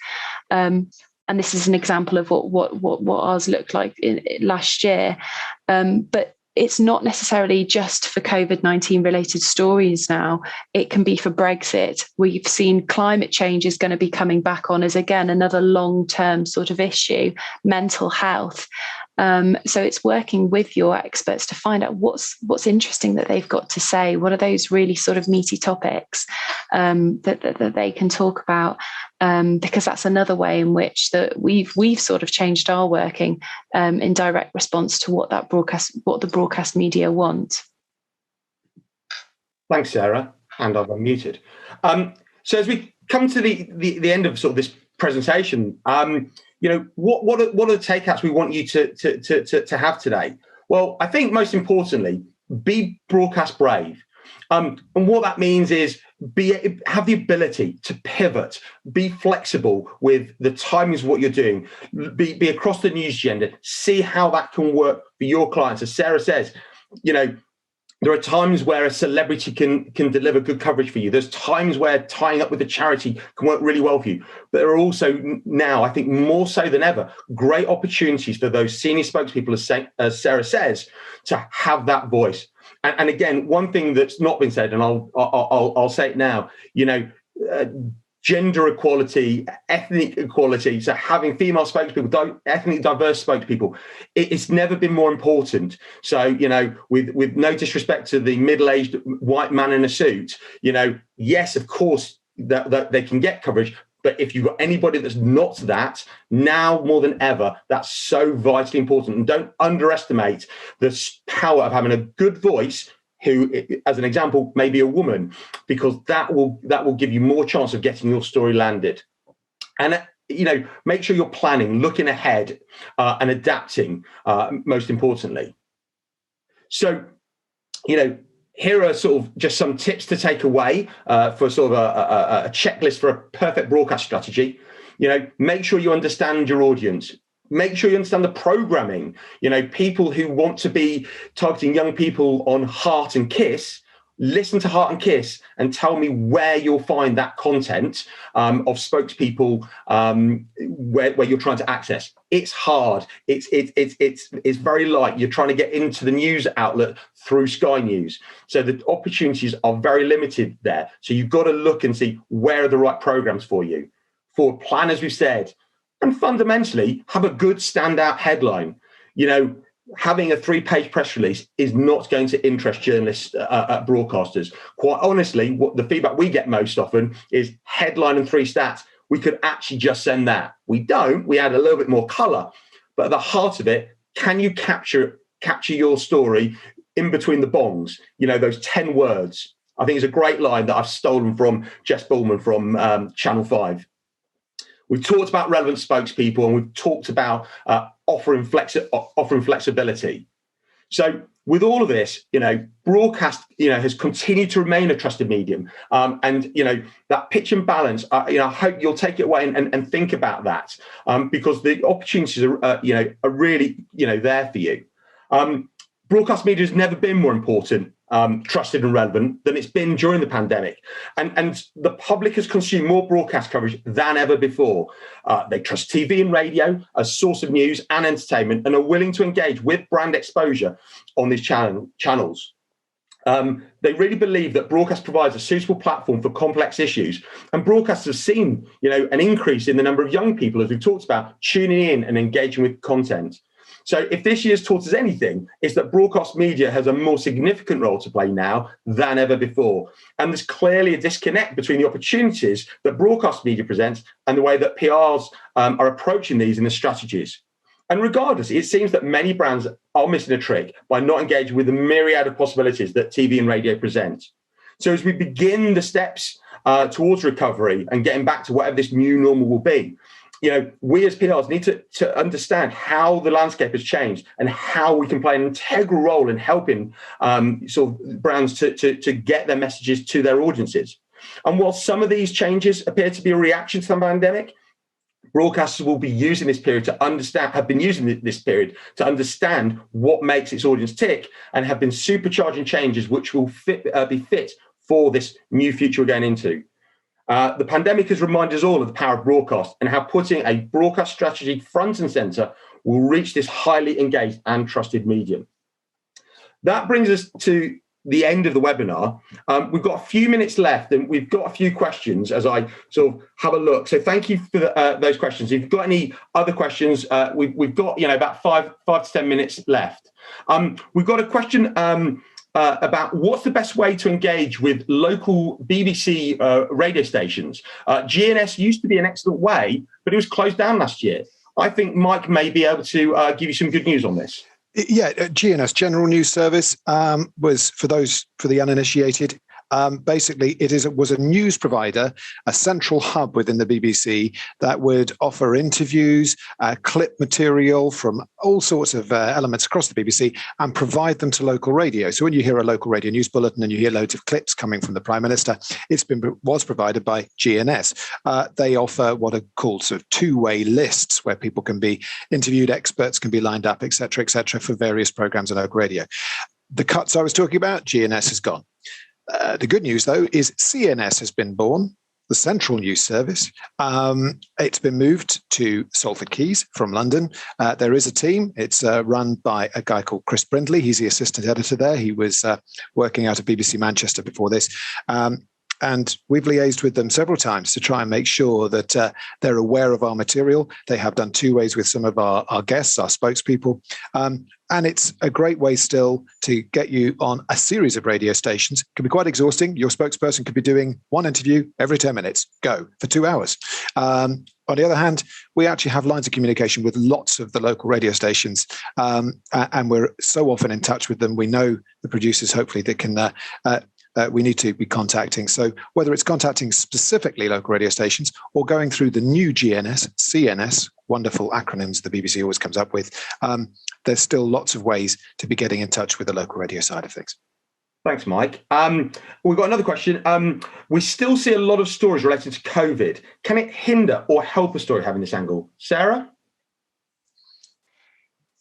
C: And this is an example of what ours looked like last year. But it's not necessarily just for COVID-19 related stories now. It can be for Brexit. We've seen climate change is going to be coming back on as, again, another long-term sort of issue, mental health. So it's working with your experts to find out what's interesting that they've got to say. What are those really sort of meaty topics that they can talk about? Because that's another way in which that we've sort of changed our working in direct response to what the broadcast media want.
A: Thanks, Sarah. And I've unmuted. So as we come to the end of sort of this presentation, what are the takeouts we want you to have today? Well, I think most importantly, be broadcast brave. And what that means is have the ability to pivot, be flexible with the timings of what you're doing, be across the news agenda, see how that can work for your clients. As Sarah says, there are times where a celebrity can deliver good coverage for you. There's times where tying up with a charity can work really well for you. But there are also now, I think more so than ever, great opportunities for those senior spokespeople, as Sarah says, to have that voice. And again, one thing that's not been said, and I'll say it now, gender equality, ethnic equality, so having female spokespeople, ethnically diverse spokespeople, it's never been more important. So, with no disrespect to the middle-aged white man in a suit, yes, of course, that they can get coverage. But if you've got anybody that's not that, now more than ever, that's so vitally important. And don't underestimate the power of having a good voice who, as an example, may be a woman, because that will give you more chance of getting your story landed. And make sure you're planning, looking ahead, and adapting. Most importantly, so here are sort of just some tips to take away for sort of a checklist for a perfect broadcast strategy. Make sure you understand your audience. Make sure you understand the programming. People who want to be targeting young people on Heart and Kiss, listen to Heart and Kiss and tell me where you'll find that content of spokespeople where you're trying to access. It's hard. It's very light. You're trying to get into the news outlet through Sky News. So the opportunities are very limited there. So you've got to look and see where are the right programs for you. For plan, as we've said, and fundamentally have a good standout headline. Having a 3-page press release is not going to interest journalists, broadcasters. Quite honestly, what the feedback we get most often is headline and 3 stats. We could actually just send that. We don't. We add a little bit more color. But at the heart of it, can you capture your story in between the bongs? Those 10 words. I think it's a great line that I've stolen from Jess Bullman from Channel 5. We've talked about relevant spokespeople, and we've talked about offering flexibility. So with all of this, broadcast, has continued to remain a trusted medium. And, that pitch and balance, I hope you'll take it away and think about that, because the opportunities are really, there for you. Broadcast media has never been more important, trusted and relevant than it's been during the pandemic. And the public has consumed more broadcast coverage than ever before. They trust TV and radio as source of news and entertainment and are willing to engage with brand exposure on these channels. They really believe that broadcast provides a suitable platform for complex issues. And broadcasters have seen, an increase in the number of young people, as we've talked about, tuning in and engaging with content. So if this year's taught us anything, it's that broadcast media has a more significant role to play now than ever before. And there's clearly a disconnect between the opportunities that broadcast media presents and the way that PRs are approaching these in the strategies. And regardless, it seems that many brands are missing a trick by not engaging with the myriad of possibilities that TV and radio present. So as we begin the steps towards recovery and getting back to whatever this new normal will be, we as PRs need to understand how the landscape has changed and how we can play an integral role in helping sort of brands to get their messages to their audiences. And while some of these changes appear to be a reaction to the pandemic, broadcasters will be using this period have been using this period to understand what makes its audience tick and have been supercharging changes which will be fit for this new future we're going into. The pandemic has reminded us all of the power of broadcast and how putting a broadcast strategy front and center will reach this highly engaged and trusted medium. That brings us to the end of the webinar. We've got a few minutes left, and we've got a few questions as I sort of have a look. So thank you for those questions. If you've got any other questions, we've got about five to 10 minutes left. We've got a question about what's the best way to engage with local BBC radio stations. GNS used to be an excellent way, but it was closed down last year. I think Mike may be able to give you some good news on this.
B: Yeah, GNS, General News Service, was for the uninitiated. Basically, was a news provider, a central hub within the BBC that would offer interviews, clip material from all sorts of elements across the BBC and provide them to local radio. So when you hear a local radio news bulletin and you hear loads of clips coming from the Prime Minister, was provided by GNS. They offer what are called sort of two-way lists where people can be interviewed, experts can be lined up, et cetera, for various programs on local radio. The cuts I was talking about, GNS has gone. The good news, though, is CNS has been born, the Central News Service. It's been moved to Salford Quays from London. There is a team. It's run by a guy called Chris Brindley. He's the assistant editor there. He was working out of BBC Manchester before this. And we've liaised with them several times to try and make sure that they're aware of our material. They have done two ways with some of our guests, our spokespeople. And it's a great way still to get you on a series of radio stations. It can be quite exhausting. Your spokesperson could be doing one interview every 10 minutes, go for 2 hours. On the other hand, we actually have lines of communication with lots of the local radio stations, and we're so often in touch with them. We know the producers, hopefully, that can we need to be contacting. So whether it's contacting specifically local radio stations or going through the new GNS, CNS, wonderful acronyms the BBC always comes up with, there's still lots of ways to be getting in touch with the local radio side of things.
A: Thanks, Mike. We've got another question. We still see a lot of stories related to COVID. Can it hinder or help a story having this angle? Sarah?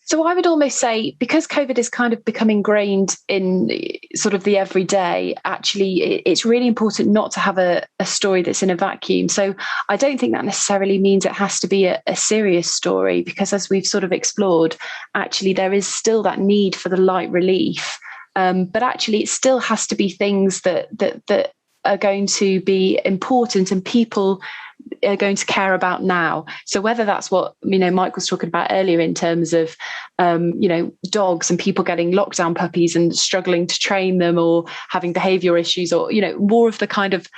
C: So I would almost say, because COVID is kind of become ingrained in sort of the everyday, actually, it's really important not to have a story that's in a vacuum. So I don't think that necessarily means it has to be a serious story, because as we've sort of explored, actually, there is still that need for the light relief. But actually, it still has to be things that are going to be important and people are going to care about now. So whether that's what Mike was talking about earlier in terms of dogs and people getting lockdown puppies and struggling to train them, or having behavioural issues, or more of the kind of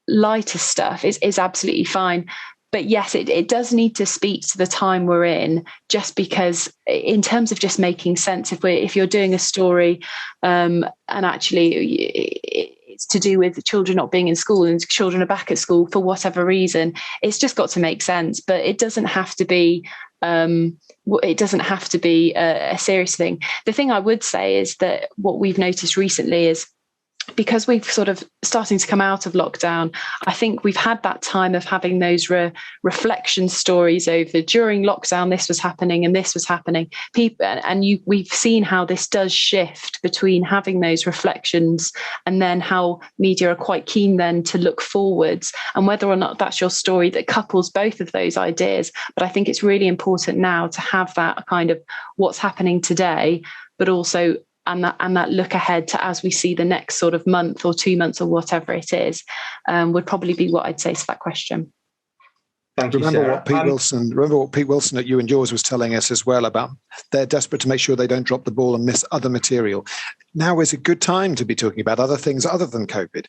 C: lighter stuff is absolutely fine. But yes, it does need to speak to the time we're in, just because in terms of just making sense, if you're doing a story and actually it's to do with children not being in school and children are back at school for whatever reason, it's just got to make sense. But it doesn't have to be a serious thing. The thing I would say is that what we've noticed recently is, because we've sort of starting to come out of lockdown, I think we've had that time of having those reflection stories over during lockdown. This was happening and this was happening. We've seen how this does shift between having those reflections and then how media are quite keen then to look forwards, and whether or not that's your story that couples both of those ideas. But I think it's really important now to have that kind of what's happening today, but also and that look ahead to as we see the next sort of month or 2 months or whatever it is, would probably be what I'd say to that question.
A: Thank you,
B: remember
A: Sarah.
B: what Pete Wilson at You and Yours was telling us as well about they're desperate to make sure they don't drop the ball and miss other material. Now is a good time to be talking about other things other than COVID,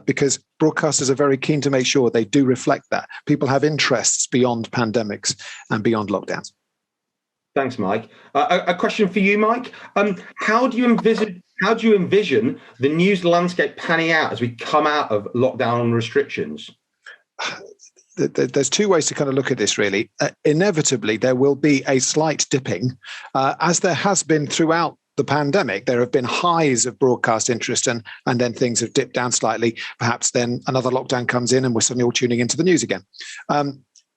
B: because broadcasters are very keen to make sure they do reflect that. People have interests beyond pandemics and beyond lockdowns.
A: Thanks, Mike. A question for you, Mike. How do you envision the news landscape panning out as we come out of lockdown restrictions?
B: There's two ways to kind of look at this, really. Inevitably, there will be a slight dipping, as there has been throughout the pandemic. There have been highs of broadcast interest, and then things have dipped down slightly. Perhaps then another lockdown comes in and we're suddenly all tuning into the news again.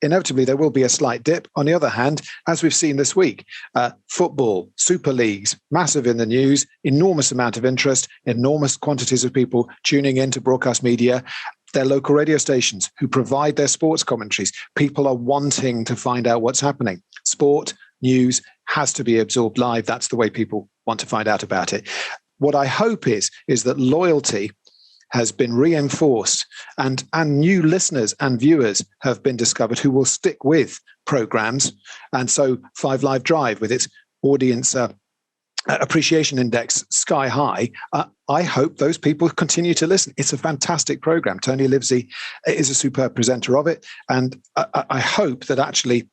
B: Inevitably, there will be a slight dip. On the other hand, as we've seen this week, football, super leagues, massive in the news, enormous amount of interest, enormous quantities of people tuning into broadcast media. Their local radio stations who provide their sports commentaries. People are wanting to find out what's happening. Sport, news has to be absorbed live. That's the way people want to find out about it. what I hope is that loyalty has been reinforced, and new listeners and viewers have been discovered who will stick with programs. And so 5 Live Drive, with its audience appreciation index sky high, I hope those people continue to listen. It's a fantastic program. Tony Livesey is a superb presenter of it, and I hope that actually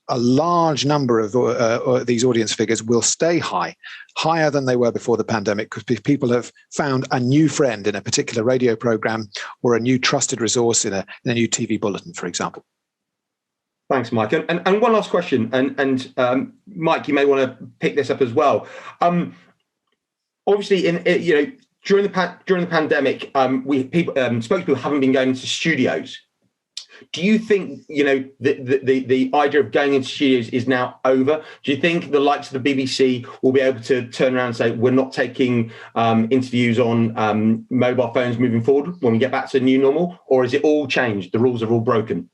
B: a large number of these audience figures will stay higher than they were before the pandemic, because people have found a new friend in a particular radio program or a new trusted resource in a new TV bulletin, for example.
A: Thanks, Mike. And one last question, and Mike, you may want to pick this up as well. Obviously, during the pandemic, spokespeople haven't been going into studios. Do you think the idea of going into studios is now over? Do you think the likes of the BBC will be able to turn around and say we're not taking interviews on mobile phones moving forward when we get back to the new normal, or is it all changed? The rules are all broken.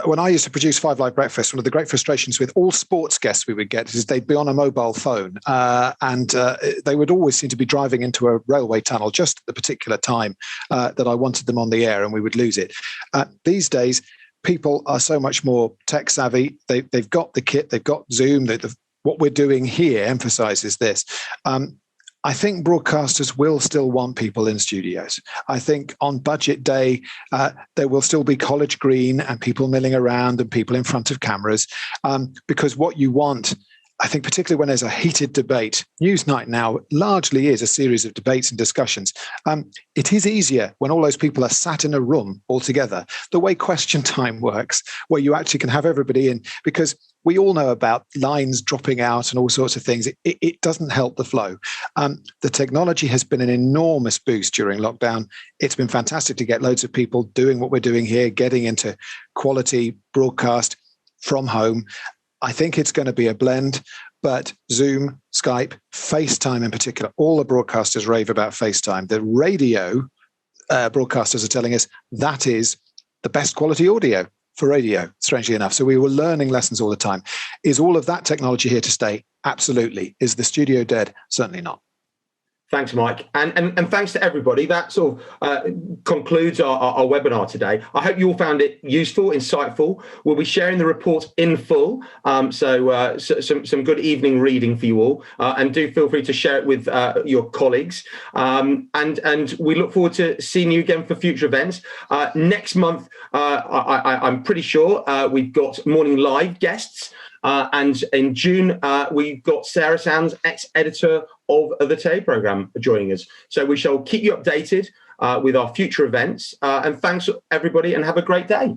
B: When I used to produce 5 Live Breakfast, one of the great frustrations with all sports guests we would get is they'd be on a mobile phone, and they would always seem to be driving into a railway tunnel just at the particular time that I wanted them on the air, and we would lose it. These days, people are so much more tech savvy. They've got the kit, they've got Zoom. What we're doing here emphasizes this. I think broadcasters will still want people in studios. I think on budget day, there will still be college green and people milling around and people in front of cameras, because what you want, I think, particularly when there's a heated debate, Newsnight now largely is a series of debates and discussions. It is easier when all those people are sat in a room all together, the way Question Time works, where you actually can have everybody in, because we all know about lines dropping out and all sorts of things. It doesn't help the flow. The technology has been an enormous boost during lockdown. It's been fantastic to get loads of people doing what we're doing here, getting into quality broadcast from home. I think it's going to be a blend, but Zoom, Skype, FaceTime in particular, all the broadcasters rave about FaceTime. The radio broadcasters are telling us that is the best quality audio for radio, strangely enough. So we were learning lessons all the time. Is all of that technology here to stay? Absolutely. Is the studio dead? Certainly not.
A: Thanks, Mike. And thanks to everybody. That sort of concludes our webinar today. I hope you all found it useful, insightful. We'll be sharing the report in full. So some good evening reading for you all. And do feel free to share it with your colleagues. And we look forward to seeing you again for future events. Next month, I'm pretty sure we've got Morning Live guests. And in June, we've got Sarah Sands, ex-editor of the Today programme, joining us. So we shall keep you updated with our future events. And thanks, everybody, and have a great day.